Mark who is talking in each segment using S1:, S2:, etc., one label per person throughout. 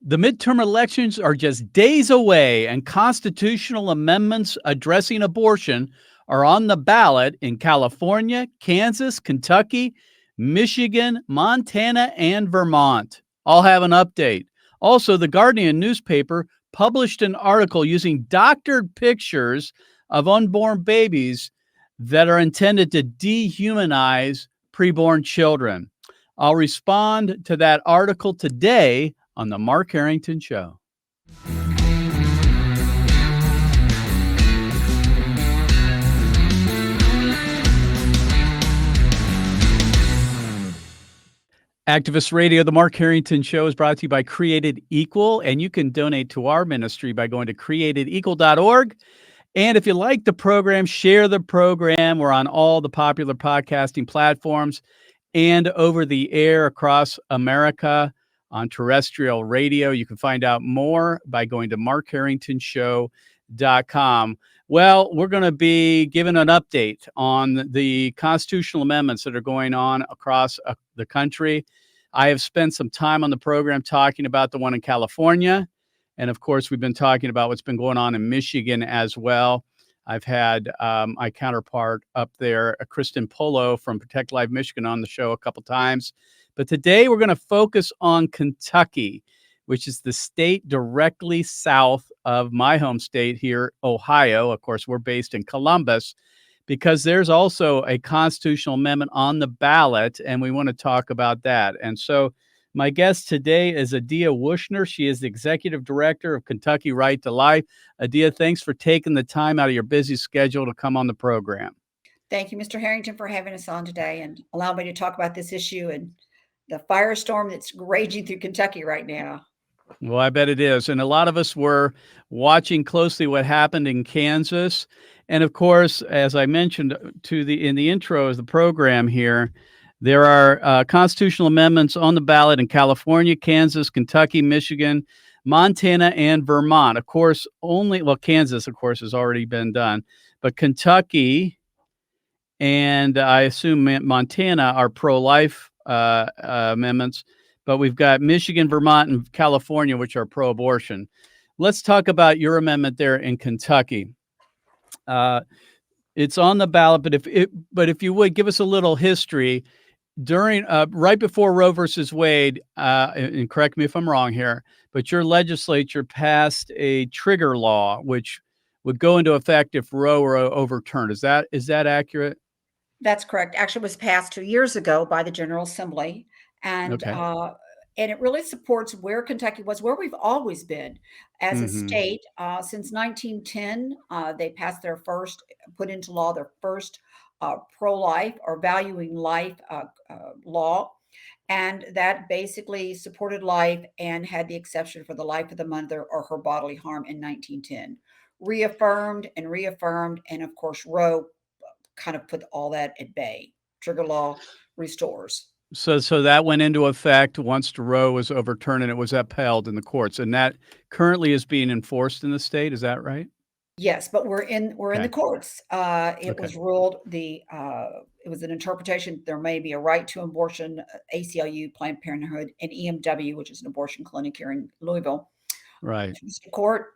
S1: The midterm elections are just days away, and constitutional amendments addressing abortion are on the ballot in California, Kansas, Kentucky, Michigan, Montana, and Vermont. I'll have an update. Also, the Guardian newspaper published an article using doctored pictures of unborn babies that are intended to dehumanize preborn children. I'll respond to that article today on the Mark Harrington Show. Activist Radio, the Mark Harrington Show is brought to you by Created Equal, and you can donate to our ministry by going to createdequal.org. And if you like the program, share the program. We're on all the popular podcasting platforms and over the air across America on terrestrial radio. You can find out more by going to markharringtonshow.com. Well, we're going to be giving an update on the constitutional amendments that are going on across the country. I have spent some time on the program talking about the one in California. And of course, we've been talking about what's been going on in Michigan as well. I've had my counterpart up there, Kristen Polo from Protect Life Michigan, on the show a couple times. But today we're going to focus on Kentucky, which is the state directly south of my home state here, Ohio. Of course, we're based in Columbus, because there's also a constitutional amendment on the ballot, and we want to talk about that. And so my guest today is Addia Wuchner. She is the executive director of Kentucky Right to Life. Addia, thanks for taking the time out of your busy schedule to come on the program.
S2: Thank you, Mr. Harrington, for having us on today and allow me to talk about this issue and the firestorm that's raging through Kentucky right now.
S1: Well, I bet it is. And a lot of us were watching closely what happened in Kansas. And of course, as I mentioned in the intro of the program here, there are constitutional amendments on the ballot in California, Kansas, Kentucky, Michigan, Montana, and Vermont. Of course, Kansas, of course, has already been done. But Kentucky and I assume Montana are pro-life amendments. But we've got Michigan, Vermont, and California, which are pro-abortion. Let's talk about your amendment there in Kentucky. It's on the ballot, but if you would give us a little history during right before Roe versus Wade, and correct me if I'm wrong here, but your legislature passed a trigger law which would go into effect if Roe were overturned. Is that accurate?
S2: That's correct. Actually, it was passed 2 years ago by the General Assembly, and
S1: Okay.
S2: and it really supports where Kentucky was, where we've always been as a
S1: Mm-hmm.
S2: state since 1910. They passed put into law their first pro-life or valuing life law, and that basically supported life and had the exception for the life of the mother or her bodily harm in 1910. Reaffirmed and reaffirmed, and of course, Roe kind of put all that at bay. Trigger law restores.
S1: So that went into effect once Roe was overturned and it was upheld in the courts, and that currently is being enforced in the state. Is that right?
S2: Yes, but we're in the
S1: Okay.
S2: courts. It
S1: Okay.
S2: was ruled it was an interpretation. There may be a right to abortion, ACLU, Planned Parenthood, and EMW, which is an abortion clinic here in Louisville.
S1: Right.
S2: Court.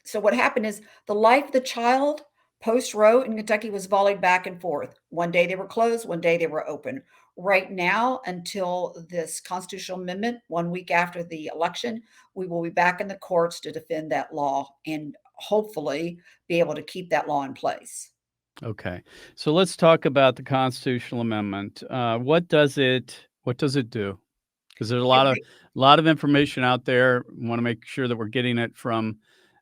S2: So what happened is the life of the child post Roe in Kentucky was volleyed back and forth. One day they were closed, one day they were open. Right now, until this constitutional amendment, 1 week after the election, we will be back in the courts to defend that law and hopefully be able to keep that law in place.
S1: Okay. So let's talk about the constitutional amendment. What does it do? Because there's a lot of information out there. We want to make sure that we're getting it from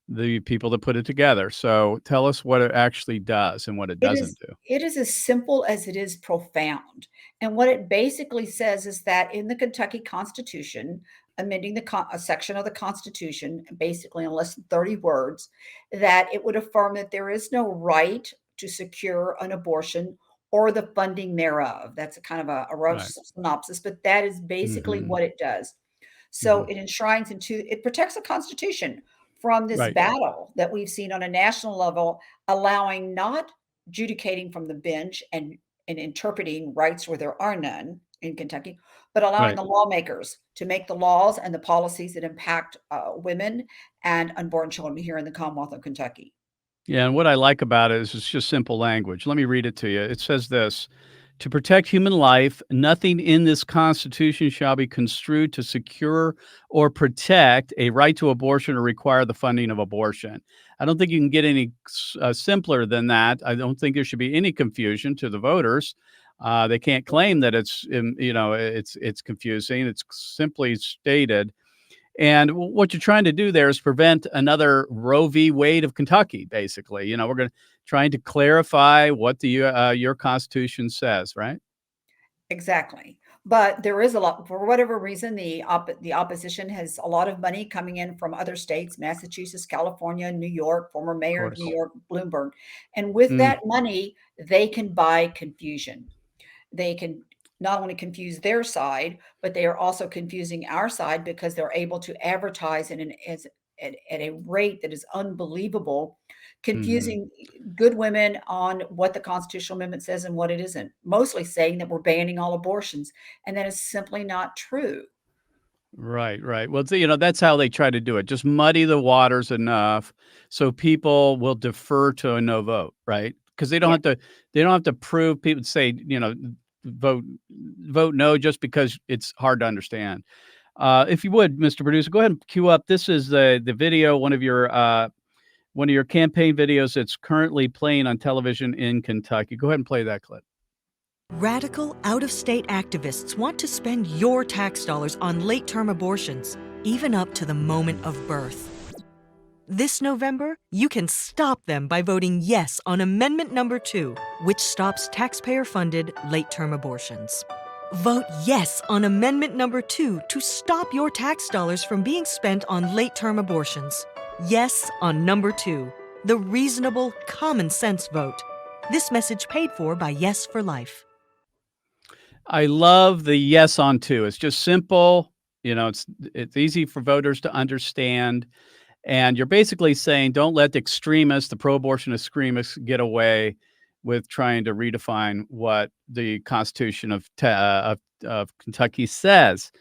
S1: the people that put it together. So tell us what it actually does and what it doesn't do.
S2: It is as simple as it is profound. And what it basically says is that in the Kentucky Constitution, amending a section of the Constitution, basically in less than 30 words, that it would affirm that there is no right to secure an abortion or the funding thereof. That's a kind of a rough
S1: Right.
S2: synopsis, but that is basically
S1: Mhm.
S2: what it does. So
S1: Mhm.
S2: it protects the Constitution from this
S1: Right.
S2: battle that we've seen on a national level, allowing not adjudicating from the bench and interpreting rights where there are none in Kentucky, but allowing
S1: Right.
S2: the lawmakers to make the laws and the policies that impact women and unborn children here in the Commonwealth of Kentucky.
S1: Yeah, and what I like about it is it's just simple language. Let me read it to you. It says this: "To protect human life, nothing in this Constitution shall be construed to secure or protect a right to abortion or require the funding of abortion." I don't think you can get any simpler than that. I don't think there should be any confusion to the voters. They can't claim that it's confusing. It's simply stated, and what you're trying to do there is prevent another Roe v. Wade of Kentucky, basically. We're going to trying to clarify what your Constitution says, right?
S2: Exactly. But there is a lot, for whatever reason, the opposition has a lot of money coming in from other states, Massachusetts, California, New York, former
S1: Of
S2: mayor of New
S1: course.
S2: York, Bloomberg. And with
S1: Mm,
S2: that money, they can buy confusion. They can not only confuse their side, but they are also confusing our side because they're able to advertise at a rate that is unbelievable,
S1: mhm.
S2: confusing good women on what the constitutional amendment says and what it isn't, mostly saying that we're banning all abortions. And that is simply not true.
S1: Right, right. Well, that's how they try to do it. Just muddy the waters enough so people will defer to a no vote, right? Because
S2: Yeah.
S1: they don't have to prove people say, vote vote no just because it's hard to understand. If you would, Mr. Producer, go ahead and cue up. This is the video, one of your campaign videos that's currently playing on television in Kentucky. Go ahead and play that clip.
S3: Radical, out of state activists want to spend your tax dollars on late term abortions, even up to the moment of birth. This November, you can stop them by voting yes on Amendment Number 2, which stops taxpayer funded late term abortions. Vote yes on Amendment Number 2 to stop your tax dollars from being spent on late term abortions. Yes on Number 2, the reasonable, common sense vote. This message paid for by Yes for Life.
S1: I love the yes on two. It's just simple. It's easy for voters to understand. And you're basically saying, don't let the extremists, the pro-abortion extremists, get away with trying to redefine what the Constitution of Kentucky says.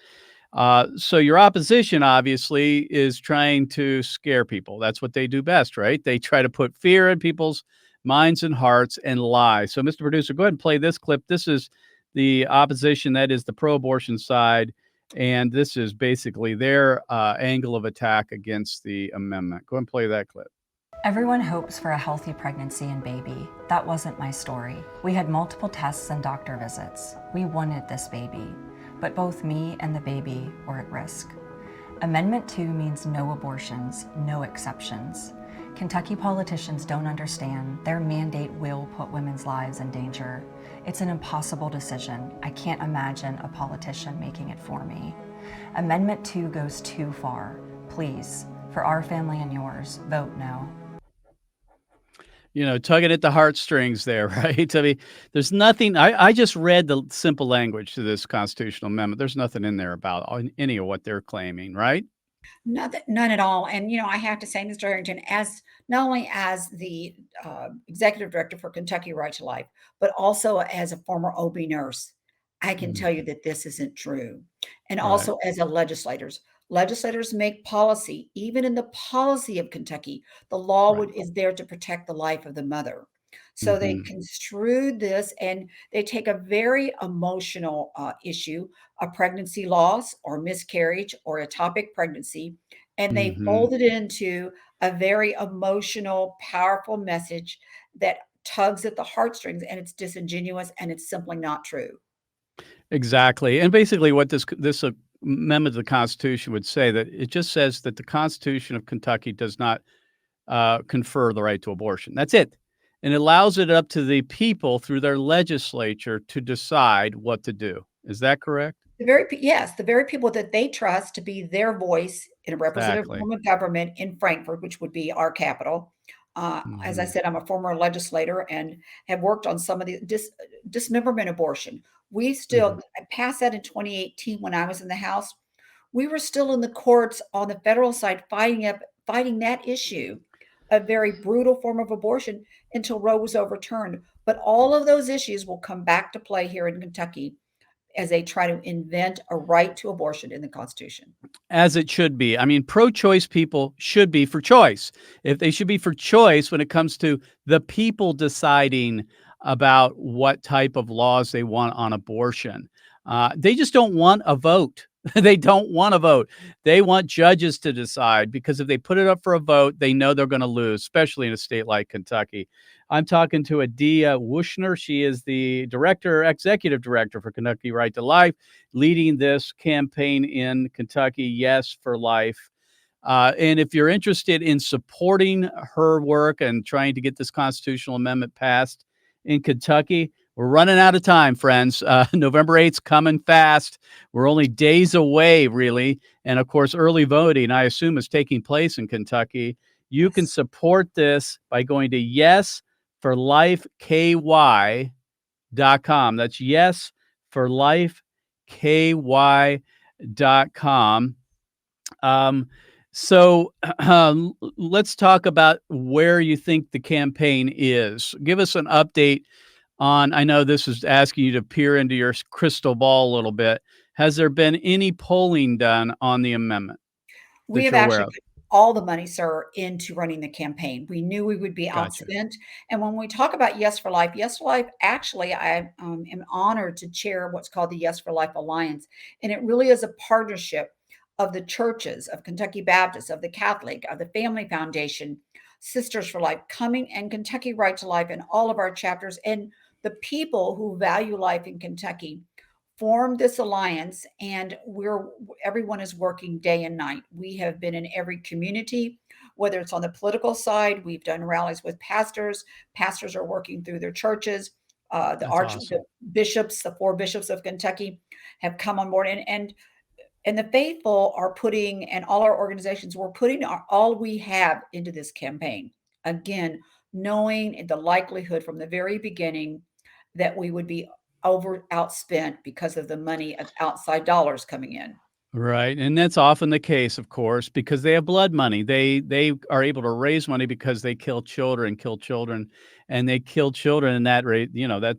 S1: So your opposition obviously is trying to scare people. That's what they do best, right? They try to put fear in people's minds and hearts and lie. So, Mr. Producer, go ahead and play this clip. This is the opposition, that is the pro-abortion side, and this is basically their angle of attack against the amendment. Go ahead and play that clip.
S4: Everyone hopes for a healthy pregnancy and baby. That wasn't my story. We had multiple tests and doctor visits. We wanted this baby, but both me and the baby were at risk. Amendment 2 means no abortions, no exceptions. Kentucky politicians don't understand their mandate will put women's lives in danger. It's an impossible decision. I can't imagine a politician making it for me. Amendment 2 goes too far. Please, for our family and yours, vote no.
S1: Tugging at the heartstrings there, right? I mean, there's nothing. I just read the simple language to this constitutional amendment. There's nothing in there about any of what they're claiming, right?
S2: Nothing, none at all. And I have to say, Mr. Harrington, as not only as the executive director for Kentucky Right to Life, but also as a former OB nurse, I can
S1: Mhm.
S2: tell you that this isn't true. And
S1: Right.
S2: also as a legislators make policy. Even in the policy of Kentucky, the law
S1: Right.
S2: is there to protect the life of the mother. So they
S1: Mhm.
S2: construed this, and they take a very emotional issue, a pregnancy loss or miscarriage or ectopic pregnancy, and they
S1: Mhm.
S2: fold it into a very emotional, powerful message that tugs at the heartstrings, and it's disingenuous and it's simply not true.
S1: Exactly, and basically what this amendment to the Constitution would say, that it just says that the Constitution of Kentucky does not, confer the right to abortion. That's it, and it allows it up to the people through their legislature to decide what to do. Is that correct?
S2: Yes, the very people that they trust to be their voice in a representative
S1: Exactly.
S2: form of government in Frankfurt, which would be our capital. As I
S1: Mhm.
S2: said, I'm a former legislator and have worked on some of the dismemberment abortion. We still
S1: Mhm.
S2: I passed that in 2018 when I was in the House. We were still in the courts on the federal side fighting that issue, a very brutal form of abortion until Roe was overturned. But all of those issues will come back to play here in Kentucky as they try to invent a right to abortion in the Constitution.
S1: As it should be. I mean, pro-choice people should be for choice. If they should be for choice when it comes to the people deciding about what type of laws they want on abortion. They just don't want a vote. They don't want a vote. They want judges to decide, because if they put it up for a vote, they know they're going to lose, especially in a state like Kentucky. I'm talking to Addia Wuchner. She is the executive director for Kentucky Right to Life, leading this campaign in Kentucky, Yes for Life. And if you're interested in supporting her work and trying to get this constitutional amendment passed in Kentucky, we're running out of time, friends. November 8th's coming fast. We're only days away, really. And of course, early voting, I assume, is taking place in Kentucky. You can support this by going to yesforlifeky.com. That's yesforlifeky.com. So let's talk about where you think the campaign is. Give us an update on, I know this is asking you to peer into your crystal ball a little bit. Has there been any polling done on the amendment
S2: We
S1: that
S2: have
S1: you're aware
S2: actually
S1: of?
S2: put all the money, sir, into running the campaign. We knew we would be
S1: Gotcha.
S2: outspent. And when we talk about Yes for Life, actually, I am honored to chair what's called the Yes for Life Alliance. And it really is a partnership of the churches, of Kentucky Baptist, of the Catholic, of the Family Foundation, Sisters for Life, coming, and Kentucky Right to Life, and all of our chapters, and the people who value life in Kentucky formed this alliance, and everyone is working day and night. We have been in every community, whether it's on the political side. We've done rallies with pastors. Pastors are working through their churches.
S1: That's awesome.
S2: The bishops, the 4 bishops of Kentucky, have come on board, and the faithful are putting, and all our organizations, we're putting all we have into this campaign. Again, knowing the likelihood from the very beginning that we would be outspent because of the money of outside dollars coming in.
S1: Right, and that's often the case, of course, because they have blood money. They are able to raise money because they kill children, and they kill children, and that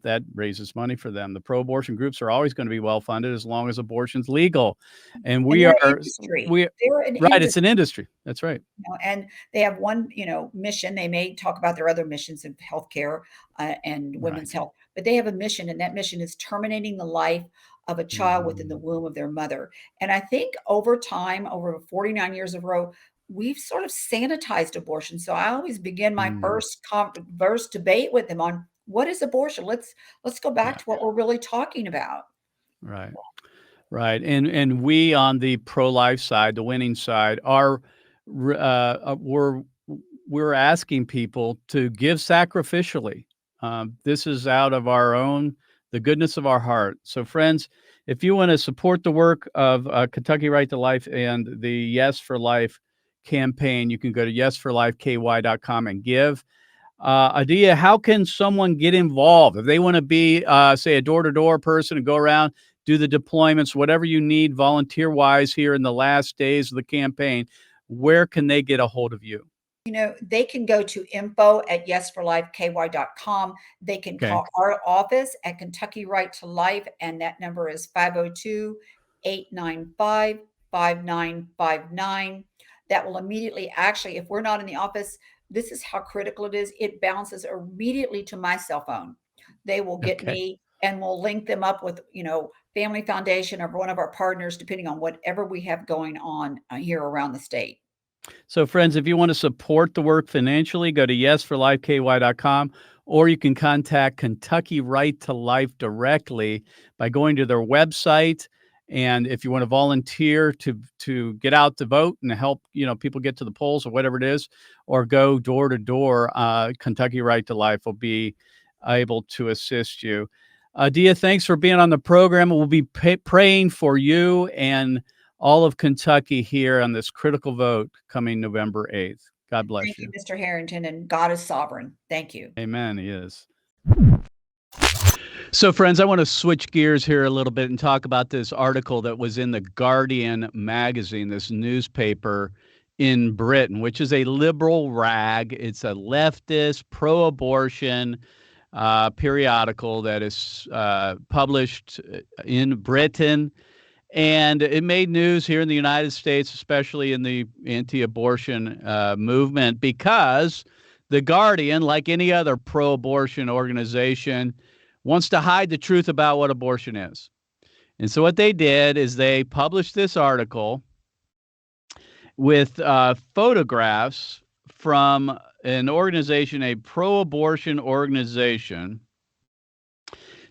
S1: that raises money for them. The pro-abortion groups are always going to be well funded as long as abortion's legal, and
S2: And they're an industry. They're an
S1: right. It's
S2: industry.
S1: an industry. That's right.
S2: And they have one, mission. They may talk about their other missions in healthcare and women's
S1: Right.
S2: health, but they have a mission, and that mission is terminating the life of a child within the
S1: Mhm.
S2: womb of their mother. And I think over time, over 49 years of row, we've sort of sanitized abortion. So I always begin my
S1: Mm.
S2: first debate with them on what is abortion. Let's go back
S1: Yeah.
S2: to what we're really talking about.
S1: Right. Right, and we on the pro-life side, the winning side, are we're asking people to give sacrificially. This is out of the goodness of our heart. So, friends, if you want to support the work of Kentucky Right to Life and the Yes for Life campaign, you can go to yesforlifeky.com and give. Addia, how can someone get involved if they want to be, say, a door-to-door person and go around, do the deployments, whatever you need volunteer-wise here in the last days of the campaign? Where can they get a hold of you?
S2: They can go to info@yesforlifeky.com. They can
S1: Okay.
S2: call our office at Kentucky Right to Life, and that number is 502-895-5959. That will immediately, actually, if we're not in the office, this is how critical it is. It bounces immediately to my cell phone. They will get
S1: Okay.
S2: me, and we'll link them up with, Family Foundation or one of our partners, depending on whatever we have going on here around the state.
S1: So, friends, if you want to support the work financially, go to yesforlifeky.com, or you can contact Kentucky Right to Life directly by going to their website. And if you want to volunteer to get out to vote and help people get to the polls or whatever it is, or go door to door, Kentucky Right to Life will be able to assist you. Dia, thanks for being on the program. We'll be praying for you and all of Kentucky here on this critical vote coming November 8th. God bless
S2: Thank you,
S1: you.
S2: Mr. Harrington, and God is sovereign. Thank you.
S1: Amen. He is. So, friends, I want to switch gears here a little bit and talk about this article that was in the Guardian magazine, this newspaper in Britain, which is a liberal rag. It's a leftist, pro-abortion, periodical that is published in Britain. And it made news here in the United States, especially in the anti-abortion movement, because The Guardian, like any other pro-abortion organization, wants to hide the truth about what abortion is. And so what they did is they published this article with photographs from an organization, a pro-abortion organization,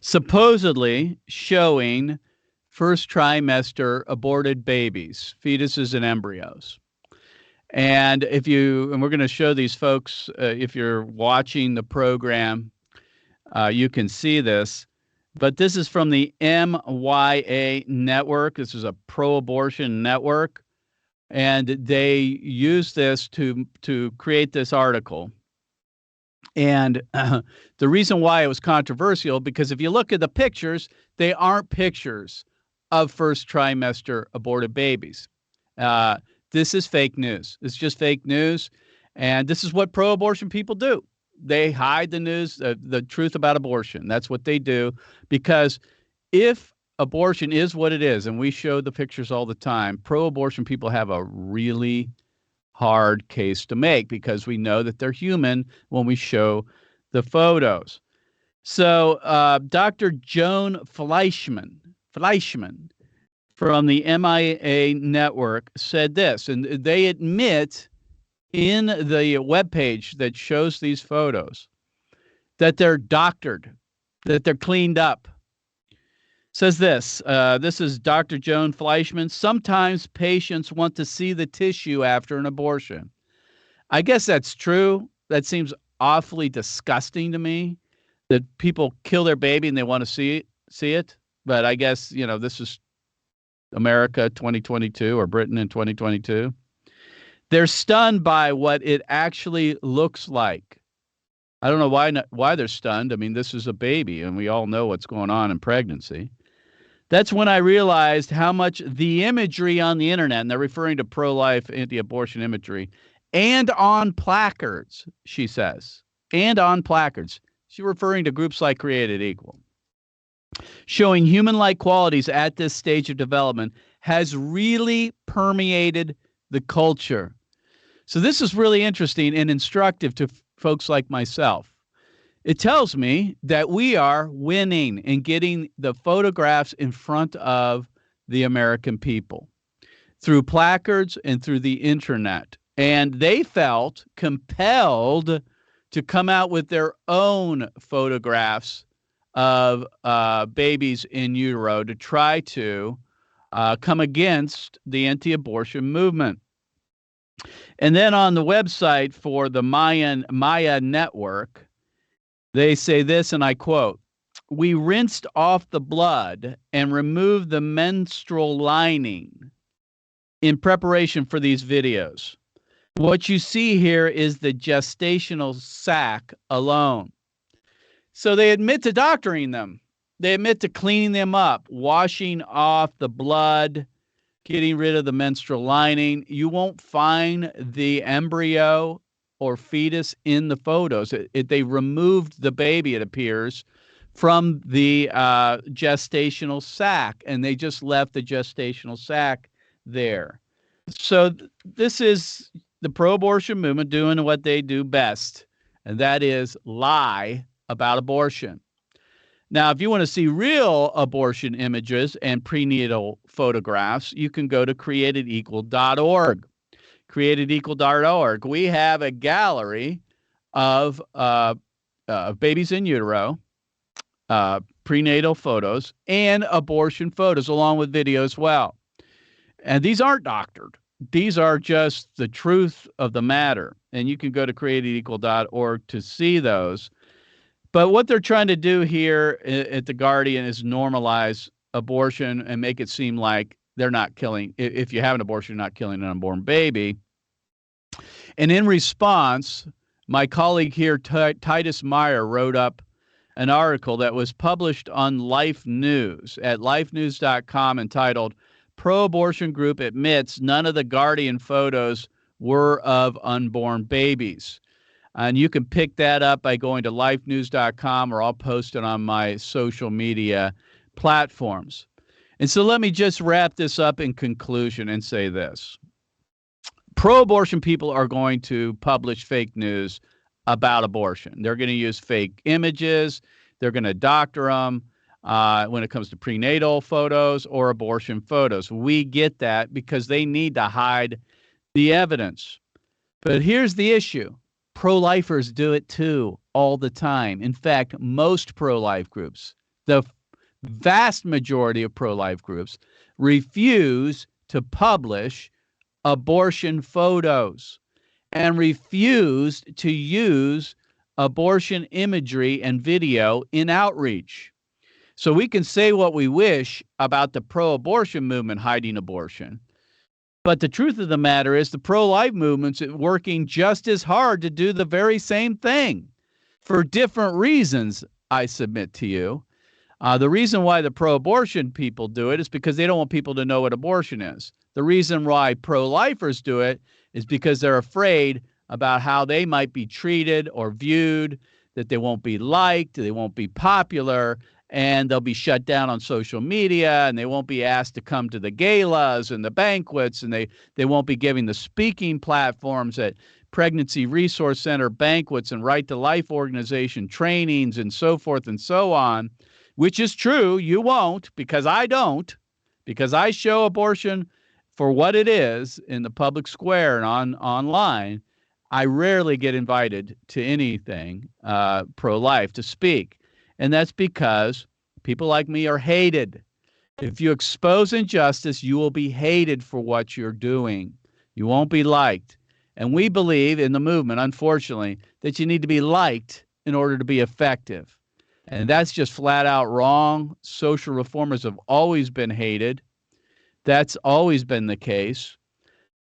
S1: supposedly showing first trimester aborted babies, fetuses and embryos. And we're going to show these folks, if you're watching the program, you can see this. But this is from the MYA network. This is a pro-abortion network. And they use this to create this article. And the reason why it was controversial, because if you look at the pictures, they aren't pictures of first trimester aborted babies. This is fake news. It's just fake news. And this is what pro-abortion people do. They hide the news, the truth about abortion. That's what they do. Because if abortion is what it is, and we show the pictures all the time, pro-abortion people have a really hard case to make because we know that they're human when we show the photos. So Dr. Joan Fleischman from the MIA network said this, and they admit in the webpage that shows these photos that they're doctored, that they're cleaned up. Says this, this is Dr. Joan Fleischman. Sometimes patients want to see the tissue after an abortion. I guess that's true. That seems awfully disgusting to me, that people kill their baby and they want to see it. But I guess, this is America 2022 or Britain in 2022. They're stunned by what it actually looks like. I don't know why they're stunned. I mean, this is a baby, and we all know what's going on in pregnancy. That's when I realized how much the imagery on the internet, and they're referring to pro-life, anti-abortion imagery, and on placards, she says, and on placards. She's referring to groups like Created Equal, showing human-like qualities at this stage of development has really permeated the culture. So this is really interesting and instructive to folks like myself. It tells me that we are winning in getting the photographs in front of the American people through placards and through the internet. And they felt compelled to come out with their own photographs of babies in utero to try to come against the anti-abortion movement. And then on the website for the Maya network, they say this, and I quote, "We rinsed off the blood and removed the menstrual lining in preparation for these videos. What you see here is the gestational sac alone." So they admit to doctoring them. They admit to cleaning them up, washing off the blood, getting rid of the menstrual lining. You won't find the embryo or fetus in the photos. They removed the baby, it appears, from the gestational sac, and they just left the gestational sac there. So this is the pro-abortion movement doing what they do best, and that is lie about abortion. Now, if you want to see real abortion images and prenatal photographs, you can go to createdequal.org. Createdequal.org. We have a gallery of babies in utero, prenatal photos, and abortion photos, along with video as well. And these aren't doctored. These are just the truth of the matter. And you can go to createdequal.org to see those. But what they're trying to do here at The Guardian is normalize abortion and make it seem like they're not killing. If you have an abortion, you're not killing an unborn baby. And in response, my colleague here, Titus Meyer, wrote up an article that was published on Life News at lifenews.com entitled, "Pro-Abortion Group Admits None of the Guardian Photos Were of Unborn Babies." And you can pick that up by going to lifenews.com, or I'll post it on my social media platforms. And so let me just wrap this up in conclusion and say this. Pro-abortion people are going to publish fake news about abortion. They're going to use fake images. They're going to doctor them when it comes to prenatal photos or abortion photos. We get that because they need to hide the evidence. But here's the issue. Pro-lifers do it too all the time. In fact, most pro-life groups, the vast majority of pro-life groups, refuse to publish abortion photos and refused to use abortion imagery and video in outreach. So we can say what we wish about the pro-abortion movement hiding abortion, but the truth of the matter is the pro-life movement's working just as hard to do the very same thing for different reasons, I submit to you. The reason why the pro-abortion people do it is because they don't want people to know what abortion is. The reason why pro-lifers do it is because they're afraid about how they might be treated or viewed, that they won't be liked, they won't be popular, and they'll be shut down on social media, and they won't be asked to come to the galas and the banquets, and they won't be giving the speaking platforms at Pregnancy Resource Center banquets and Right to Life organization trainings and so forth and so on, which is true. You won't, because I don't, because I show abortion for what it is in the public square and online. I rarely get invited to anything pro-life to speak. And that's because people like me are hated. If you expose injustice, you will be hated for what you're doing. You won't be liked. And we believe in the movement, unfortunately, that you need to be liked in order to be effective. And that's just flat out wrong. Social reformers have always been hated. That's always been the case.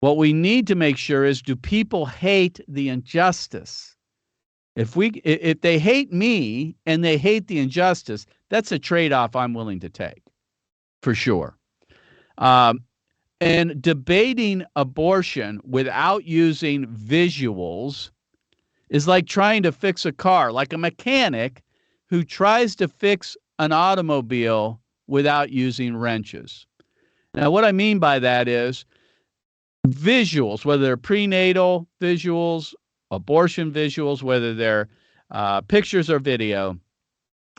S1: What we need to make sure is, do people hate the injustice? If they hate me and they hate the injustice, that's a trade-off I'm willing to take, for sure. And debating abortion without using visuals is like trying to fix a car, like a mechanic who tries to fix an automobile without using wrenches. Now, what I mean by that is visuals, whether they're prenatal visuals, abortion visuals, whether they're pictures or video,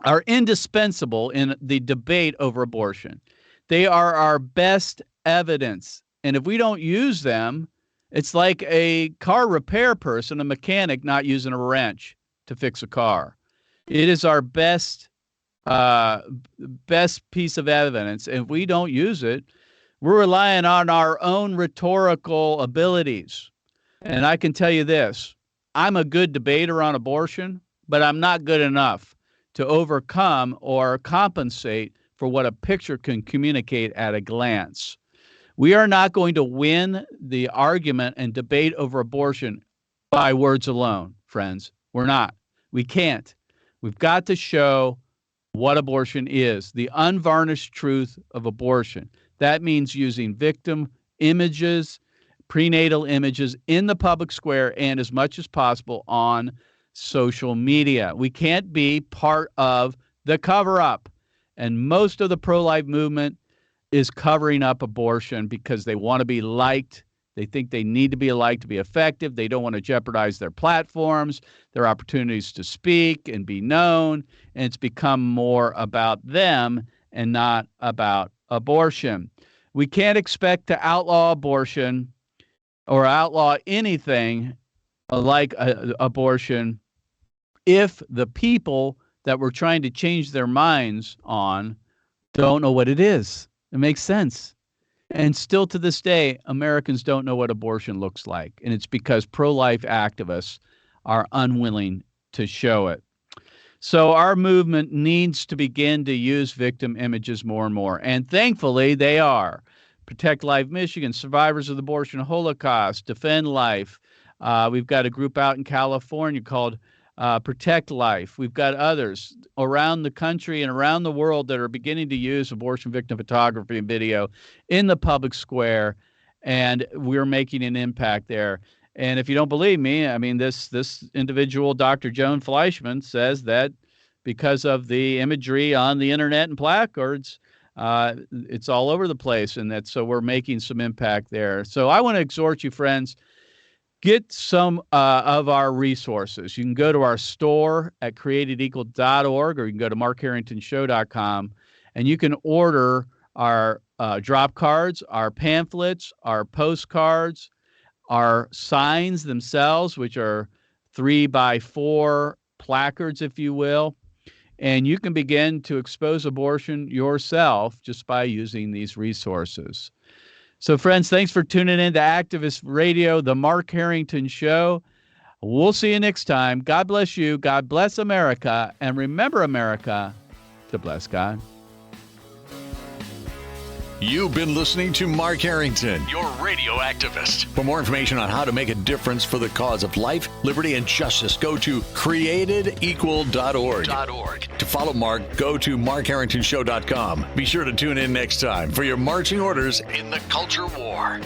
S1: are indispensable in the debate over abortion. They are our best evidence. And if we don't use them, it's like a car repair person, a mechanic, not using a wrench to fix a car. It is our best piece of evidence. And if we don't use it, we're relying on our own rhetorical abilities. And I can tell you this, I'm a good debater on abortion, but I'm not good enough to overcome or compensate for what a picture can communicate at a glance. We are not going to win the argument and debate over abortion by words alone, friends. We're not. We can't. We've got to show what abortion is, the unvarnished truth of abortion. That means using victim images, prenatal images in the public square, and as much as possible on social media. We can't be part of the cover-up. And most of the pro-life movement is covering up abortion because they want to be liked. They think they need to be liked to be effective. They don't want to jeopardize their platforms, their opportunities to speak and be known. And it's become more about them and not about abortion. We can't expect to outlaw abortion or outlaw anything like abortion if the people that we're trying to change their minds on don't know what it is. It makes sense. And still to this day, Americans don't know what abortion looks like. And it's because pro-life activists are unwilling to show it. So our movement needs to begin to use victim images more and more. And thankfully, they are. Protect Life Michigan, Survivors of the Abortion Holocaust, Defend Life. We've got a group out in California called Protect Life. We've got others around the country and around the world that are beginning to use abortion victim photography and video in the public square, and we're making an impact there. And if you don't believe me, I mean, this individual, Dr. Joan Fleischman, says that because of the imagery on the internet and placards, it's all over the place, and so we're making some impact there. So I want to exhort you, friends, get some of our resources. You can go to our store at createdequal.org, or you can go to markharringtonshow.com, and you can order our drop cards, our pamphlets, our postcards, our signs themselves, which are 3x4 placards, if you will. And you can begin to expose abortion yourself just by using these resources. So, friends, thanks for tuning in to Activist Radio, the Mark Harrington Show. We'll see you next time. God bless you. God bless America. And remember, America, to bless God.
S5: You've been listening to Mark Harrington, your radio activist. For more information on how to make a difference for the cause of life, liberty, and justice, go to createdequal.org. To follow Mark, go to markharringtonshow.com. Be sure to tune in next time for your marching orders in the culture war.